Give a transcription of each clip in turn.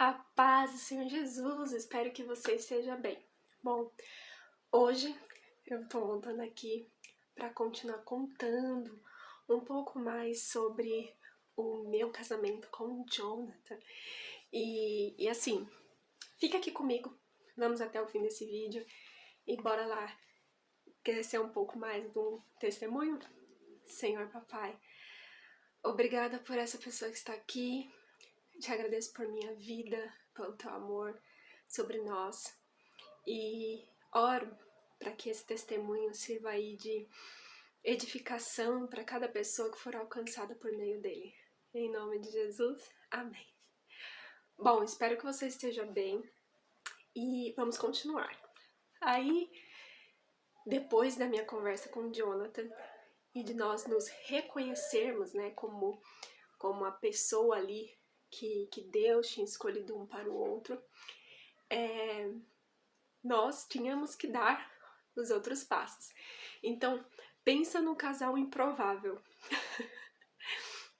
A paz do Senhor Jesus, espero que você esteja bem. Bom, hoje eu tô voltando aqui para continuar contando um pouco mais sobre o meu casamento com o Jonathan. E assim, fica aqui comigo, vamos até o fim desse vídeo e bora lá crescer um pouco mais do testemunho? Senhor Papai, obrigada por essa pessoa que está aqui. Te agradeço por minha vida, pelo teu amor sobre nós e oro para que esse testemunho sirva aí de edificação para cada pessoa que for alcançada por meio dele. Em nome de Jesus, amém. Bom, espero que você esteja bem e vamos continuar. Aí, depois da minha conversa com o Jonathan e de nós nos reconhecermos, né, como a pessoa ali que Deus tinha escolhido um para o outro, nós tínhamos que dar os outros passos. Então, pensa num casal improvável.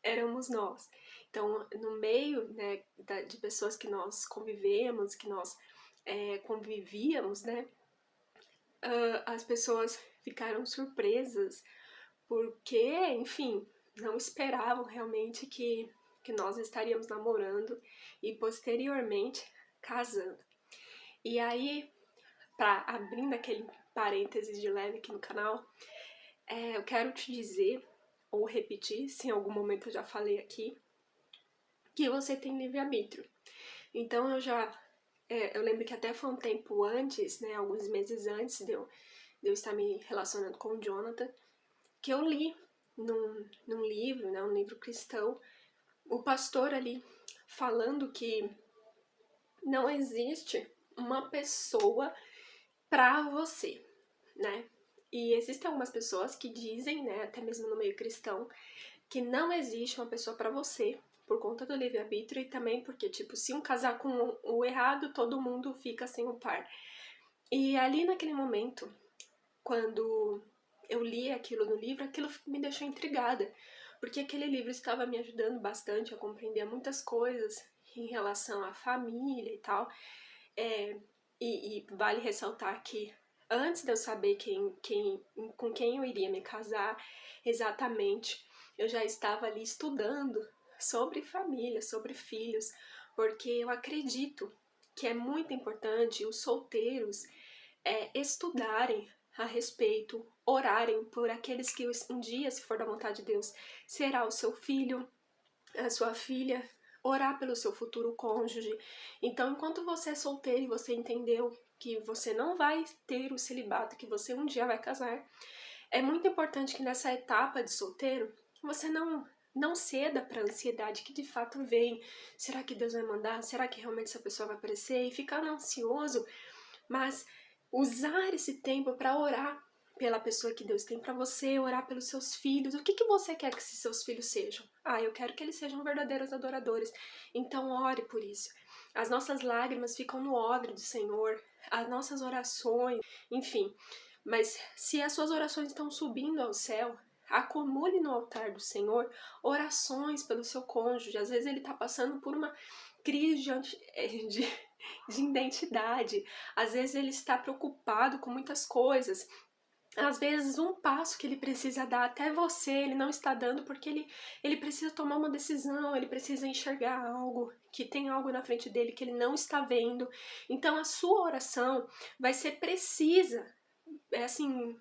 Éramos nós. Então, no meio, né, de pessoas que nós convivemos, que nós convivíamos, né, as pessoas ficaram surpresas porque, enfim, não esperavam realmente que nós estaríamos namorando e posteriormente casando. E aí, abrindo aquele parênteses de leve aqui no canal, eu quero te dizer, ou repetir, se em algum momento eu já falei aqui, que você tem livre-arbítrio. Então eu lembro que até foi um tempo antes, né, alguns meses antes de eu estar me relacionando com o Jonathan, que eu li num livro, né, um livro cristão, o pastor ali falando que não existe uma pessoa pra você, né? E existem algumas pessoas que dizem, né, até mesmo no meio cristão, que não existe uma pessoa pra você por conta do livre-arbítrio e também porque, tipo, se um casar com o errado, todo mundo fica sem o par. E ali naquele momento, quando eu li aquilo no livro, aquilo me deixou intrigada, porque aquele livro estava me ajudando bastante a compreender muitas coisas em relação à família e tal. E vale ressaltar que antes de eu saber com quem eu iria me casar exatamente, eu já estava ali estudando sobre família, sobre filhos, porque eu acredito que é muito importante os solteiros estudarem a respeito, orarem por aqueles que um dia, se for da vontade de Deus, será o seu filho, a sua filha, orar pelo seu futuro cônjuge. Então, enquanto você é solteiro e você entendeu que você não vai ter o celibato, que você um dia vai casar, é muito importante que nessa etapa de solteiro, você não ceda para a ansiedade que de fato vem. Será que Deus vai mandar? Será que realmente essa pessoa vai aparecer? E ficar ansioso, mas usar esse tempo para orar pela pessoa que Deus tem para você, orar pelos seus filhos. O que você quer que esses seus filhos sejam? Eu quero que eles sejam verdadeiros adoradores. Então ore por isso. As nossas lágrimas ficam no odre do Senhor, as nossas orações, enfim. Mas se as suas orações estão subindo ao céu, acumule no altar do Senhor orações pelo seu cônjuge. Às vezes ele está passando por uma crise de identidade. Às vezes ele está preocupado com muitas coisas. Às vezes um passo que ele precisa dar até você, ele não está dando porque ele precisa tomar uma decisão, ele precisa enxergar algo, que tem algo na frente dele que ele não está vendo. Então a sua oração vai ser precisa, assim,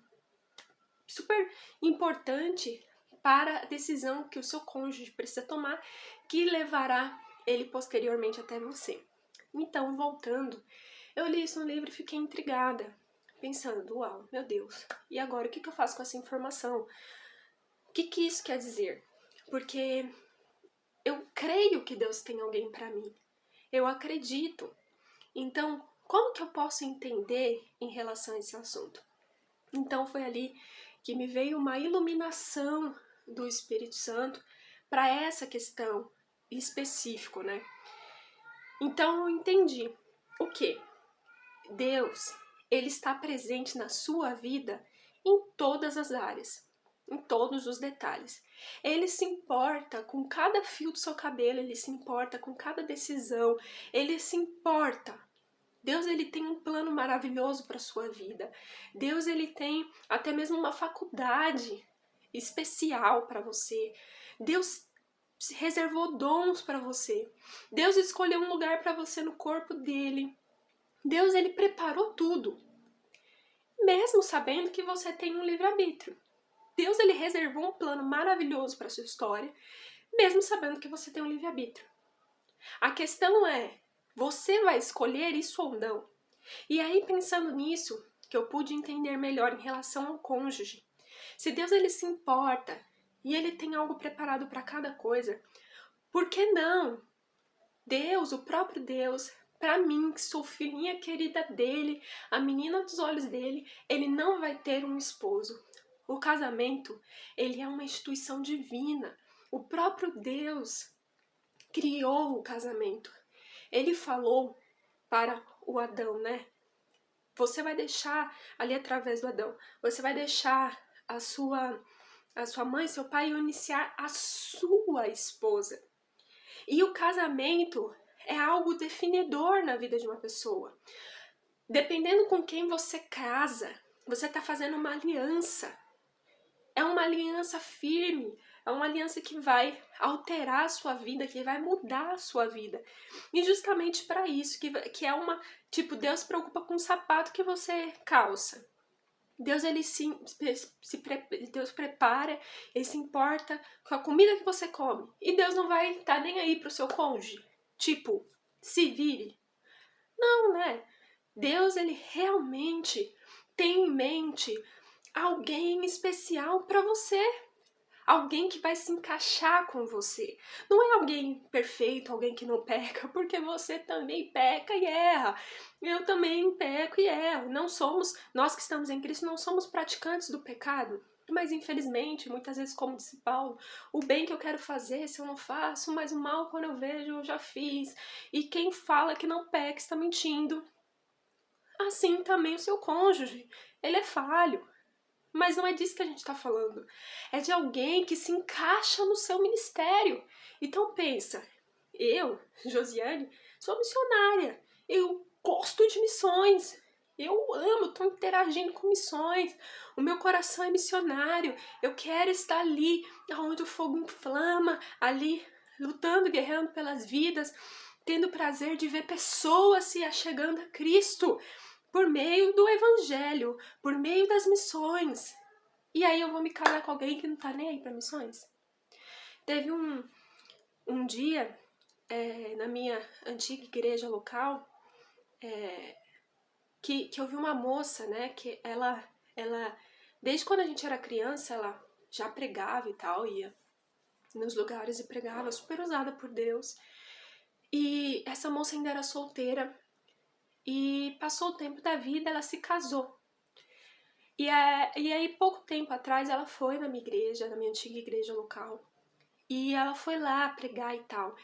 super importante para a decisão que o seu cônjuge precisa tomar, que levará ele posteriormente até você. Então, voltando, eu li isso no livro e fiquei intrigada, pensando, uau, meu Deus, e agora o que eu faço com essa informação? O que isso quer dizer? Porque eu creio que Deus tem alguém para mim, eu acredito. Então, como que eu posso entender em relação a esse assunto? Então foi ali que me veio uma iluminação do Espírito Santo para essa questão específica, né? Então eu entendi o que? Deus, ele está presente na sua vida em todas as áreas. em todos os detalhes. Ele se importa com cada fio do seu cabelo, ele se importa com cada decisão, ele se importa. Deus, ele tem um plano maravilhoso para sua vida. Deus, ele tem até mesmo uma faculdade especial para você. Deus reservou dons para você. Deus escolheu um lugar para você no corpo dele. Deus, ele preparou tudo, mesmo sabendo que você tem um livre-arbítrio. Deus, ele reservou um plano maravilhoso para sua história, mesmo sabendo que você tem um livre-arbítrio. A questão é, você vai escolher isso ou não? E aí, pensando nisso, que eu pude entender melhor em relação ao cônjuge. Se Deus, ele se importa e ele tem algo preparado para cada coisa, por que não? Deus, o próprio Deus, para mim, que sou filhinha querida dele, a menina dos olhos dele, ele não vai ter um esposo. O casamento, ele é uma instituição divina. O próprio Deus criou o casamento. Ele falou para o Adão, né? Você vai deixar, ali através do Adão, você vai deixar a sua mãe, seu pai, e iniciar a sua esposa. E o casamento é algo definidor na vida de uma pessoa. Dependendo com quem você casa, você está fazendo uma aliança. É uma aliança firme, é uma aliança que vai alterar a sua vida, que vai mudar a sua vida. E justamente para isso, que é uma... Tipo, Deus se preocupa com o sapato que você calça. Deus, ele Deus prepara, ele se importa com a comida que você come. E Deus não vai estar nem aí pro seu cônjuge. Tipo, se vire. Não, né? Deus, ele realmente tem em mente alguém especial para você. Alguém que vai se encaixar com você. Não é alguém perfeito, alguém que não peca, porque você também peca e erra. Eu também peco e erro. Não somos, nós que estamos em Cristo, não somos praticantes do pecado. Mas infelizmente, muitas vezes, como disse Paulo, o bem que eu quero fazer, se eu não faço, mas o mal quando eu vejo, eu já fiz. E quem fala que não peca está mentindo. Assim também o seu cônjuge, ele é falho. Mas não é disso que a gente está falando. É de alguém que se encaixa no seu ministério. Então pensa, eu, Josiane, sou missionária. Eu gosto de missões. Eu amo, estou interagindo com missões. O meu coração é missionário. Eu quero estar ali, onde o fogo inflama, ali lutando, guerreando pelas vidas, tendo o prazer de ver pessoas se achegando a Cristo por meio do evangelho, por meio das missões. E aí eu vou me casar com alguém que não tá nem aí pra missões? Teve um dia, na minha antiga igreja local, que eu vi uma moça, né, que ela, desde quando a gente era criança, ela já pregava e tal, ia nos lugares e pregava, super usada por Deus. E essa moça ainda era solteira, e passou o tempo da vida, ela se casou. E aí, pouco tempo atrás, ela foi na minha igreja, na minha antiga igreja local. E ela foi lá pregar e tal.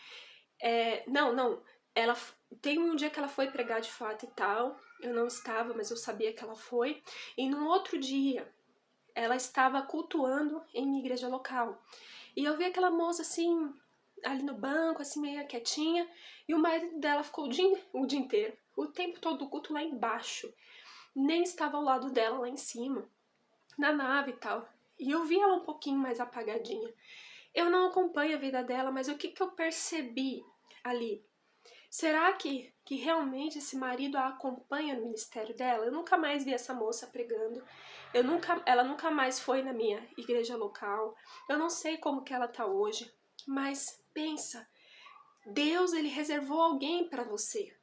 Ela tem um dia que ela foi pregar de fato e tal. Eu não estava, mas eu sabia que ela foi. E no outro dia, ela estava cultuando em minha igreja local. E eu vi aquela moça assim, ali no banco, assim, meio quietinha. E o marido dela ficou o dia inteiro, o tempo todo do culto lá embaixo. Nem estava ao lado dela lá em cima, na nave e tal. E eu vi ela um pouquinho mais apagadinha. Eu não acompanho a vida dela, mas o que eu percebi ali? Será que realmente esse marido a acompanha no ministério dela? Eu nunca mais vi essa moça pregando. Ela nunca mais foi na minha igreja local. Eu não sei como que ela tá hoje. Mas pensa, Deus, ele reservou alguém para você.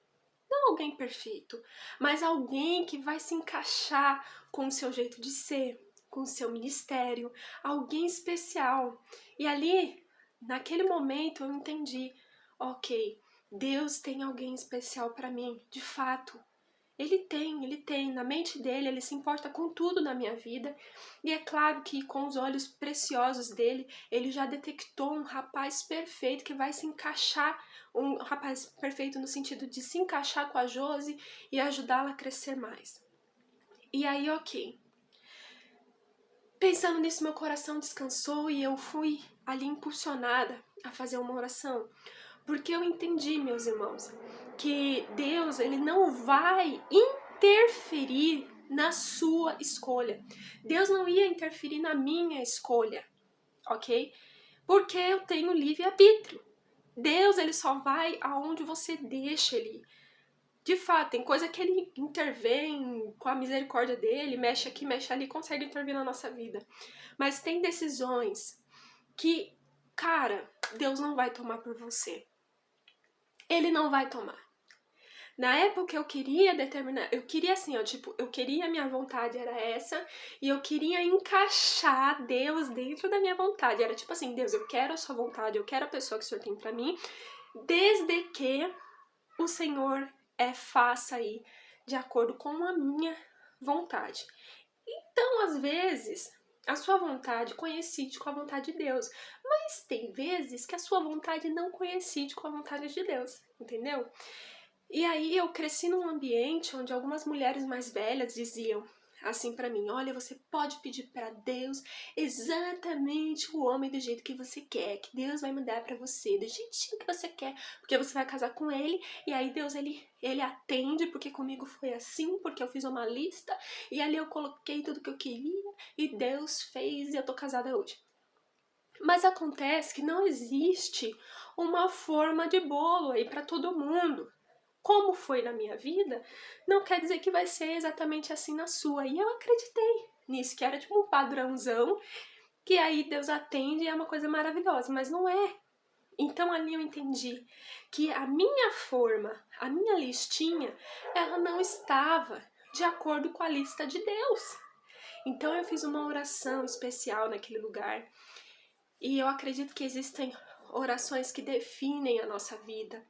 Não alguém perfeito, mas alguém que vai se encaixar com o seu jeito de ser, com o seu ministério, alguém especial. E ali, naquele momento, eu entendi, ok, Deus tem alguém especial para mim, de fato. Ele tem, na mente dele, ele se importa com tudo na minha vida. E é claro que com os olhos preciosos dele, ele já detectou um rapaz perfeito que vai se encaixar, um rapaz perfeito no sentido de se encaixar com a Josi e ajudá-la a crescer mais. E aí, ok. pensando nisso, meu coração descansou e eu fui ali impulsionada a fazer uma oração. Porque eu entendi, meus irmãos, que Deus, ele não vai interferir na sua escolha. Deus não ia interferir na minha escolha, ok? Porque eu tenho livre-arbítrio. Deus, ele só vai aonde você deixa ele ir. De fato, tem coisa que ele intervém com a misericórdia dele, mexe aqui, mexe ali, consegue intervir na nossa vida. Mas tem decisões que, cara, Deus não vai tomar por você. Ele não vai tomar. Na época eu queria determinar, eu queria assim, ó, tipo, eu queria, minha vontade era essa, e eu queria encaixar Deus dentro da minha vontade. Era tipo assim, Deus, eu quero a sua vontade, eu quero a pessoa que o Senhor tem pra mim, desde que o Senhor faça aí de acordo com a minha vontade. Então, às vezes, a sua vontade coincide com a vontade de Deus, mas tem vezes que a sua vontade não coincide com a vontade de Deus, entendeu? E aí eu cresci num ambiente onde algumas mulheres mais velhas diziam assim pra mim, olha, você pode pedir pra Deus exatamente o homem do jeito que você quer, que Deus vai mandar pra você, do jeitinho que você quer, porque você vai casar com ele, e aí Deus, ele atende, porque comigo foi assim, porque eu fiz uma lista, e ali eu coloquei tudo que eu queria, e Deus fez, e eu tô casada hoje. Mas acontece que não existe uma forma de bolo aí pra todo mundo. Como foi na minha vida, não quer dizer que vai ser exatamente assim na sua. E eu acreditei nisso, que era tipo um padrãozão, que aí Deus atende e é uma coisa maravilhosa, mas não é. Então ali eu entendi que a minha forma, a minha listinha, ela não estava de acordo com a lista de Deus. Então eu fiz uma oração especial naquele lugar. E eu acredito que existem orações que definem a nossa vida,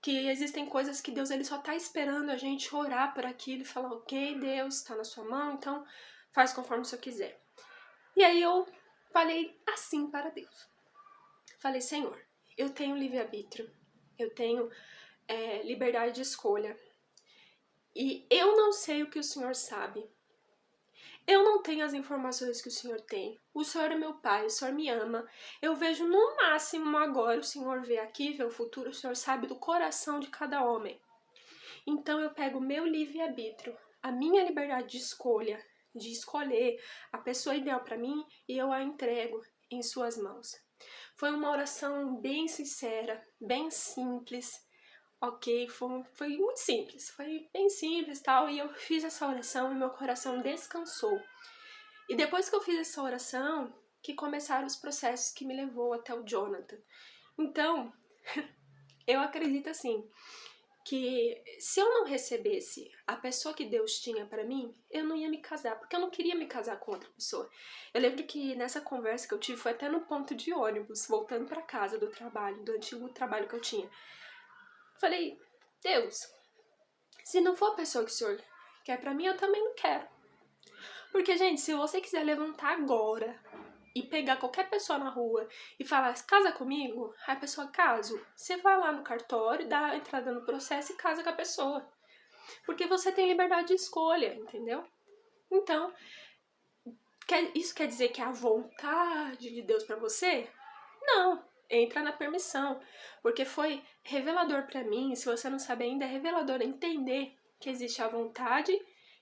que existem coisas que Deus ele só tá esperando a gente orar por aquilo e falar, ok, Deus, tá na sua mão, então faz conforme o Senhor quiser. E aí eu falei assim para Deus. Falei, Senhor, eu tenho livre-arbítrio, eu tenho liberdade de escolha, e eu não sei o que o Senhor sabe. Eu não tenho as informações que o Senhor tem. O Senhor é meu Pai, o Senhor me ama. Eu vejo no máximo agora, o Senhor vê aqui, vê o futuro, o Senhor sabe do coração de cada homem. Então eu pego o meu livre-arbítrio, a minha liberdade de escolha, de escolher a pessoa ideal para mim e eu a entrego em suas mãos. Foi uma oração bem sincera, bem simples, ok? Foi muito simples, foi bem simples e tal, e eu fiz essa oração e meu coração descansou. E depois que eu fiz essa oração, que começaram os processos que me levou até o Jonathan. Então, eu acredito assim, que se eu não recebesse a pessoa que Deus tinha pra mim, eu não ia me casar, porque eu não queria me casar com outra pessoa. Eu lembro que nessa conversa que eu tive, foi até no ponto de ônibus, voltando pra casa do trabalho, do antigo trabalho que eu tinha. Falei, Deus, se não for a pessoa que o Senhor quer pra mim, eu também não quero. Porque, gente, se você quiser levantar agora e pegar qualquer pessoa na rua e falar, casa comigo, aí a pessoa casa, você vai lá no cartório, dá a entrada no processo e casa com a pessoa. Porque você tem liberdade de escolha, entendeu? Então, isso quer dizer que é a vontade de Deus pra você? Não, entra na permissão. Porque foi revelador pra mim, se você não sabe ainda, é revelador entender que existe a vontade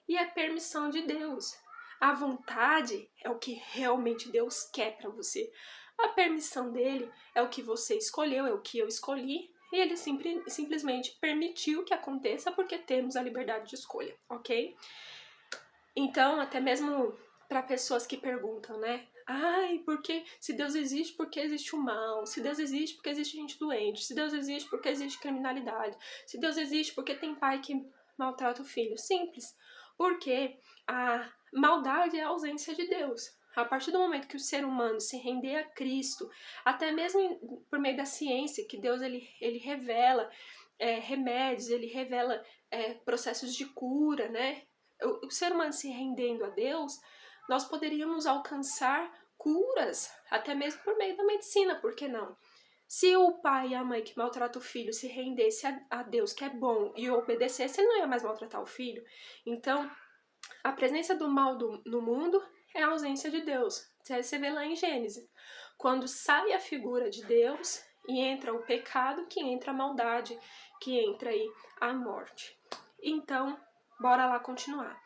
e a permissão de Deus. A vontade é o que realmente Deus quer pra você. A permissão dele é o que você escolheu, é o que eu escolhi, e ele simplesmente permitiu que aconteça porque temos a liberdade de escolha, ok? Então, até mesmo para pessoas que perguntam, né? Ai, porque se Deus existe, por que existe o mal? Se Deus existe, por que existe gente doente? Se Deus existe, por que existe criminalidade? Se Deus existe, por que tem pai que maltrata o filho? Simples. Porque a maldade é a ausência de Deus. A partir do momento que o ser humano se render a Cristo, até mesmo por meio da ciência, que Deus ele revela remédios, ele revela processos de cura, né? O ser humano se rendendo a Deus, nós poderíamos alcançar curas, até mesmo por meio da medicina, por que não? Se o pai e a mãe que maltrata o filho se rendesse a Deus, que é bom, e obedecesse, ele não ia mais maltratar o filho. Então, a presença do mal no mundo é a ausência de Deus. Você vê lá em Gênesis. Quando sai a figura de Deus e entra o pecado, que entra a maldade, que entra aí a morte. Então, bora lá continuar.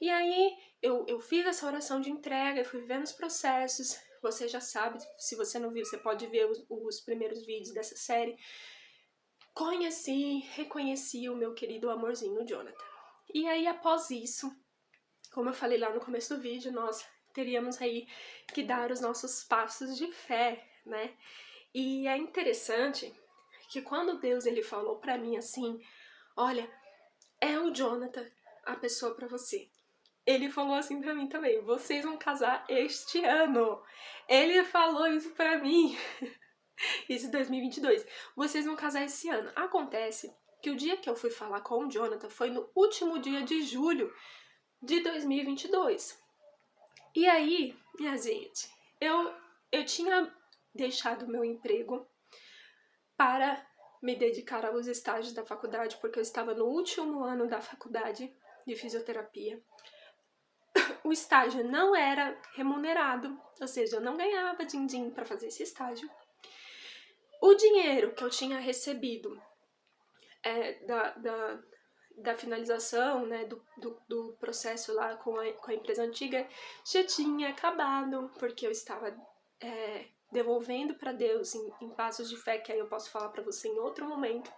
E aí, eu fiz essa oração de entrega, fui vendo os processos. Você já sabe, se você não viu, você pode ver os primeiros vídeos dessa série. Reconheci o meu querido amorzinho Jonathan. E aí, após isso, como eu falei lá no começo do vídeo, nós teríamos aí que dar os nossos passos de fé, né? E é interessante que quando Deus ele falou pra mim assim, olha, é o Jonathan a pessoa pra você. Ele falou assim pra mim também, vocês vão casar este ano. Ele falou isso pra mim, isso em 2022. Vocês vão casar esse ano. Acontece que o dia que eu fui falar com o Jonathan foi no último dia de julho de 2022. E aí, minha gente, eu tinha deixado o meu emprego para me dedicar aos estágios da faculdade, porque eu estava no último ano da faculdade de fisioterapia. O estágio não era remunerado, ou seja, eu não ganhava din-din para fazer esse estágio. O dinheiro que eu tinha recebido da finalização, né, do processo lá com a empresa antiga já tinha acabado, porque eu estava devolvendo para Deus em passos de fé, que aí eu posso falar para você em outro momento,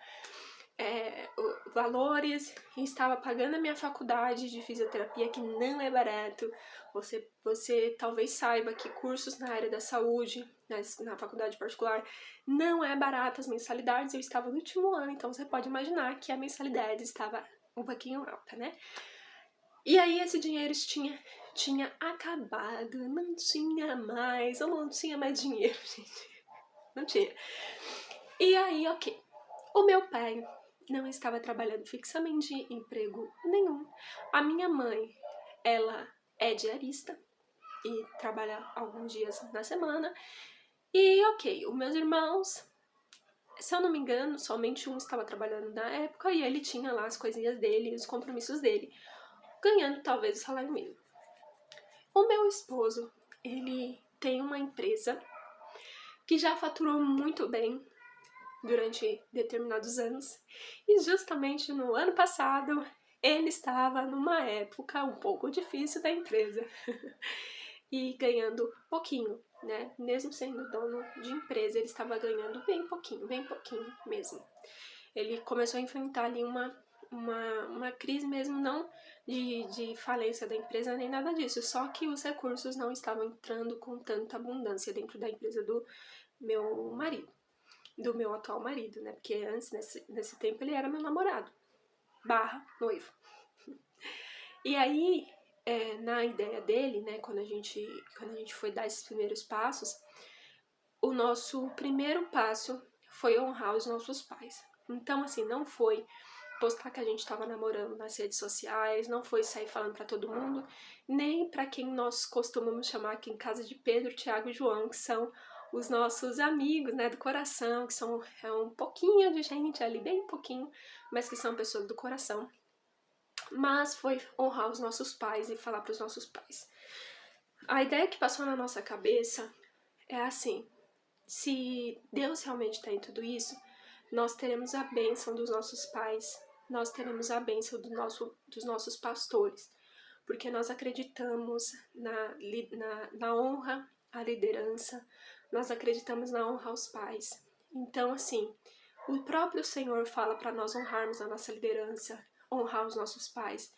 valores, e estava pagando a minha faculdade de fisioterapia, que não é barato. Você talvez saiba que cursos na área da saúde, na faculdade particular, não é barato as mensalidades. Eu estava no último ano, então você pode imaginar que a mensalidade estava um pouquinho alta, né? E aí esse dinheiro tinha acabado, não tinha mais, eu não tinha mais dinheiro, gente. Não tinha. E aí, ok. O meu pai não estava trabalhando fixamente em emprego nenhum. A minha mãe, ela é diarista e trabalha alguns dias na semana. E ok, os meus irmãos, se eu não me engano, somente um estava trabalhando na época e ele tinha lá as coisinhas dele, os compromissos dele, ganhando talvez o salário mínimo. O meu esposo, ele tem uma empresa que já faturou muito bem durante determinados anos, e justamente no ano passado ele estava numa época um pouco difícil da empresa e ganhando pouquinho, né? Mesmo sendo dono de empresa, ele estava ganhando bem pouquinho mesmo. Ele começou a enfrentar ali uma crise mesmo, não de falência da empresa nem nada disso, só que os recursos não estavam entrando com tanta abundância dentro da empresa do meu marido, do meu atual marido, né? Porque antes, nesse tempo, ele era meu namorado, /noivo. E aí, na ideia dele, né, quando a gente foi dar esses primeiros passos, o nosso primeiro passo foi honrar os nossos pais. Então, assim, não foi postar que a gente estava namorando nas redes sociais, não foi sair falando para todo mundo, nem para quem nós costumamos chamar aqui em casa de Pedro, Tiago e João, que são os nossos amigos, né, do coração, que são um pouquinho de gente ali, bem pouquinho, mas que são pessoas do coração. Mas foi honrar os nossos pais e falar para os nossos pais. A ideia que passou na nossa cabeça é assim: se Deus realmente está em tudo isso, nós teremos a bênção dos nossos pais, nós teremos a bênção dos nossos pastores, porque nós acreditamos na honra à liderança, nós acreditamos na honra aos pais. Então, assim, o próprio Senhor fala para nós honrarmos a nossa liderança, honrar os nossos pais.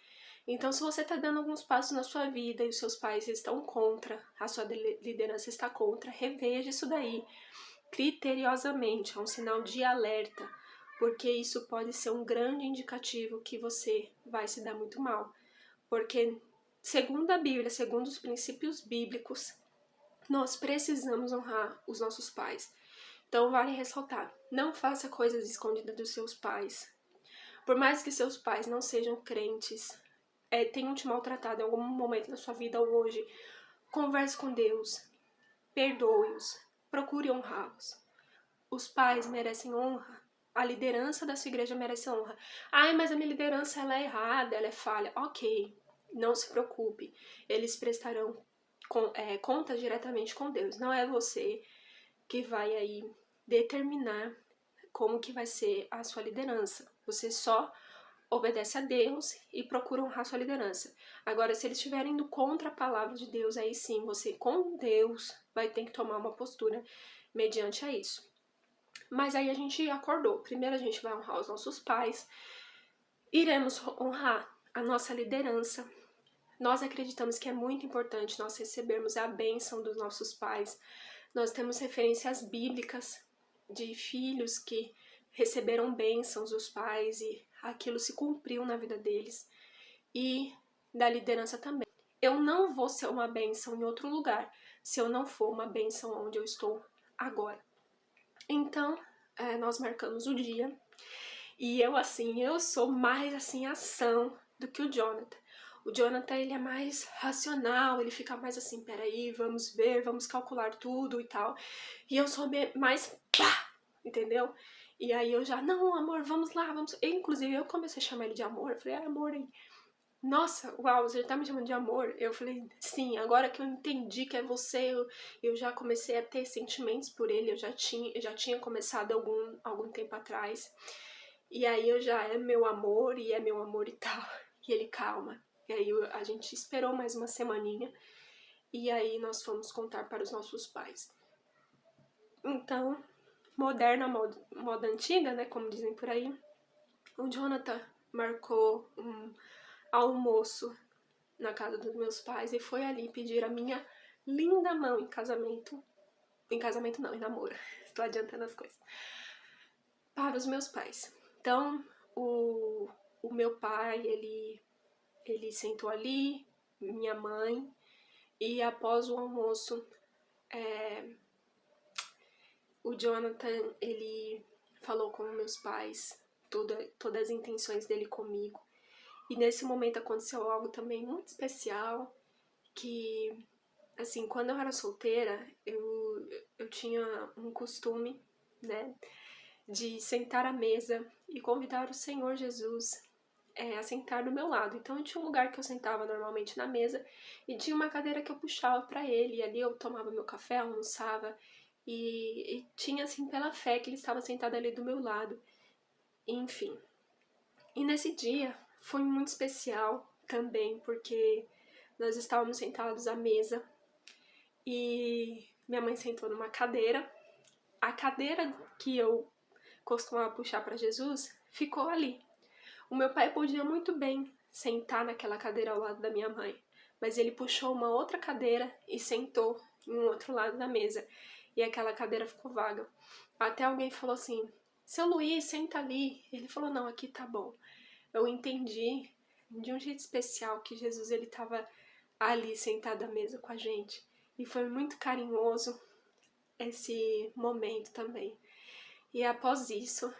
Então, se você está dando alguns passos na sua vida e os seus pais estão contra, a sua liderança está contra, reveja isso daí criteriosamente, é um sinal de alerta, porque isso pode ser um grande indicativo que você vai se dar muito mal. Porque, segundo a Bíblia, segundo os princípios bíblicos, nós precisamos honrar os nossos pais. Então, vale ressaltar, não faça coisas escondidas dos seus pais. Por mais que seus pais não sejam crentes, tenham te maltratado em algum momento da sua vida ou hoje, converse com Deus, perdoe-os, procure honrá-los. Os pais merecem honra, a liderança da sua igreja merece honra. Ai, mas a minha liderança ela é errada, ela é falha. Ok, não se preocupe, eles prestarão conta diretamente com Deus. Não é você que vai aí determinar como que vai ser a sua liderança. Você só obedece a Deus e procura honrar sua liderança. Agora, se eles estiverem indo contra a palavra de Deus, aí sim, você com Deus vai ter que tomar uma postura mediante a isso. Mas aí a gente acordou. Primeiro a gente vai honrar os nossos pais, iremos honrar a nossa liderança. Nós acreditamos que é muito importante nós recebermos a bênção dos nossos pais. Nós temos referências bíblicas de filhos que receberam bênçãos dos pais e aquilo se cumpriu na vida deles. E da liderança também. Eu não vou ser uma bênção em outro lugar se eu não for uma bênção onde eu estou agora. Então, nós marcamos o dia. E eu sou mais assim ação do que o Jonathan. O Jonathan, ele é mais racional, ele fica mais assim, peraí, vamos ver, vamos calcular tudo e tal. E eu sou mais pá, entendeu? E aí eu já, não, amor, vamos lá, vamos... Inclusive, eu comecei a chamar ele de amor, eu falei, amor, aí. Nossa, uau, você tá me chamando de amor? Eu falei, sim, agora que eu entendi que é você, eu já comecei a ter sentimentos por ele, eu já tinha começado algum tempo atrás. E aí eu já é meu amor e tal. E ele, calma. E aí a gente esperou mais uma semaninha e aí nós fomos contar para os nossos pais. Então, moderna, moda antiga, né, como dizem por aí, o Jonathan marcou um almoço na casa dos meus pais e foi ali pedir a minha linda mão em casamento. Em casamento não, em namoro. Estou adiantando as coisas. Para os meus pais. Então, o meu pai, ele sentou ali, minha mãe, e após o almoço, o Jonathan, ele falou com meus pais todas as intenções dele comigo. E nesse momento aconteceu algo também muito especial, que, assim, quando eu era solteira, eu tinha um costume, né, de sentar à mesa e convidar o Senhor Jesus a sentar do meu lado. Então eu tinha um lugar que eu sentava normalmente na mesa e tinha uma cadeira que eu puxava para ele, e ali eu tomava meu café, almoçava e tinha assim pela fé que ele estava sentado ali do meu lado. Enfim. E nesse dia foi muito especial também, porque nós estávamos sentados à mesa e minha mãe sentou numa cadeira. A cadeira que eu costumava puxar para Jesus ficou ali. O meu pai podia muito bem sentar naquela cadeira ao lado da minha mãe, mas ele puxou uma outra cadeira e sentou em um outro lado da mesa, e aquela cadeira ficou vaga. Até alguém falou assim, seu Luiz, senta ali. Ele falou, não, aqui tá bom. Eu entendi de um jeito especial que Jesus, ele estava ali sentado à mesa com a gente, e foi muito carinhoso esse momento também. E após isso,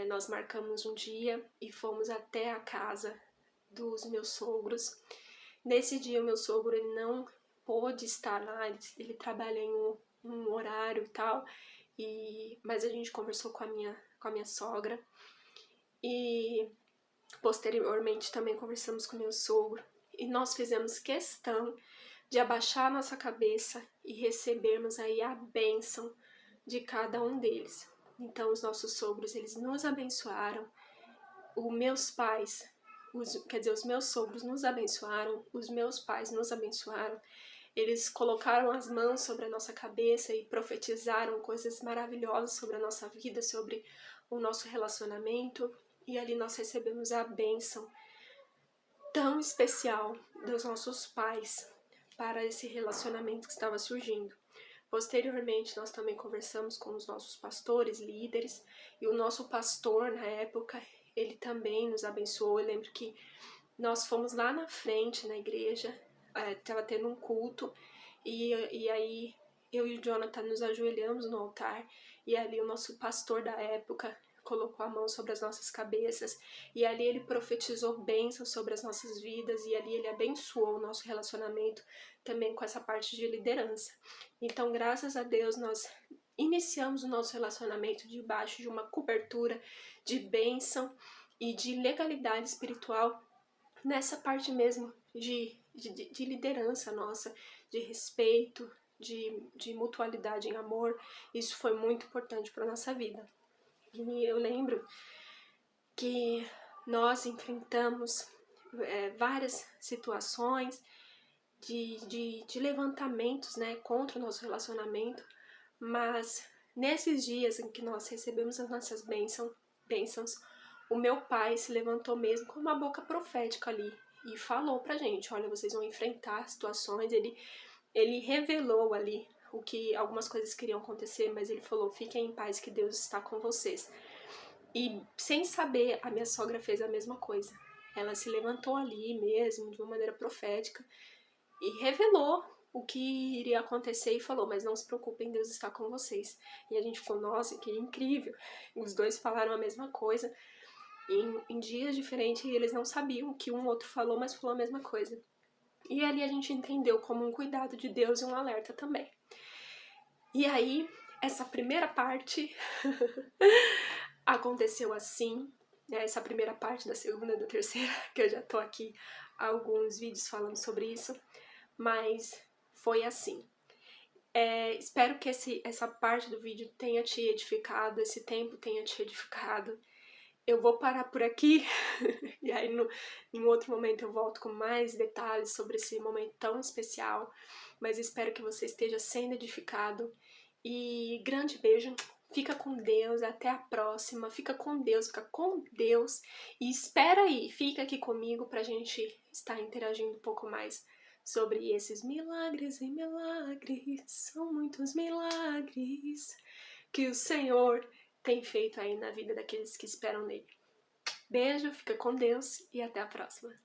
nós marcamos um dia e fomos até a casa dos meus sogros. Nesse dia, o meu sogro ele não pôde estar lá, ele trabalha em um horário e tal, mas a gente conversou com a minha sogra e posteriormente também conversamos com meu sogro, e nós fizemos questão de abaixar a nossa cabeça e recebermos aí a bênção de cada um deles. Então os nossos sogros, eles nos abençoaram, os meus pais, os meus sogros nos abençoaram, os meus pais nos abençoaram, eles colocaram as mãos sobre a nossa cabeça e profetizaram coisas maravilhosas sobre a nossa vida, sobre o nosso relacionamento, e ali nós recebemos a bênção tão especial dos nossos pais para esse relacionamento que estava surgindo. Posteriormente, nós também conversamos com os nossos pastores, líderes, e o nosso pastor, na época, ele também nos abençoou. Eu lembro que nós fomos lá na frente, na igreja, estava tendo um culto, e aí eu e o Jonathan nos ajoelhamos no altar, e ali o nosso pastor da época colocou a mão sobre as nossas cabeças, e ali ele profetizou bênçãos sobre as nossas vidas, e ali ele abençoou o nosso relacionamento também com essa parte de liderança. Então, graças a Deus, nós iniciamos o nosso relacionamento debaixo de uma cobertura de bênção e de legalidade espiritual, nessa parte mesmo de de liderança nossa, de respeito, de mutualidade em amor. Isso foi muito importante para nossa vida. E eu lembro que nós enfrentamos várias situações de levantamentos, né, contra o nosso relacionamento, mas nesses dias em que nós recebemos as nossas bênçãos, o meu pai se levantou mesmo com uma boca profética ali e falou pra gente, olha, vocês vão enfrentar situações, ele revelou ali o que algumas coisas queriam acontecer, mas ele falou, fiquem em paz que Deus está com vocês. E sem saber, a minha sogra fez a mesma coisa. Ela se levantou ali mesmo, de uma maneira profética, e revelou o que iria acontecer e falou, mas não se preocupem, Deus está com vocês. E a gente ficou, nossa, que incrível. Os dois falaram a mesma coisa, em dias diferentes, e eles não sabiam o que um outro falou, mas falou a mesma coisa. E ali a gente entendeu como um cuidado de Deus e um alerta também. E aí, essa primeira parte aconteceu assim, né? Essa primeira parte da segunda e da terceira, que eu já tô aqui há alguns vídeos falando sobre isso, mas foi assim. Espero que essa parte do vídeo tenha te edificado, esse tempo tenha te edificado. Eu vou parar por aqui e aí em outro momento eu volto com mais detalhes sobre esse momento tão especial, mas espero que você esteja sendo edificado e grande beijo, fica com Deus, até a próxima, fica com Deus e espera aí, fica aqui comigo pra gente estar interagindo um pouco mais sobre esses milagres e milagres, são muitos milagres que o Senhor tem feito aí na vida daqueles que esperam nele. Beijo, fica com Deus e até a próxima.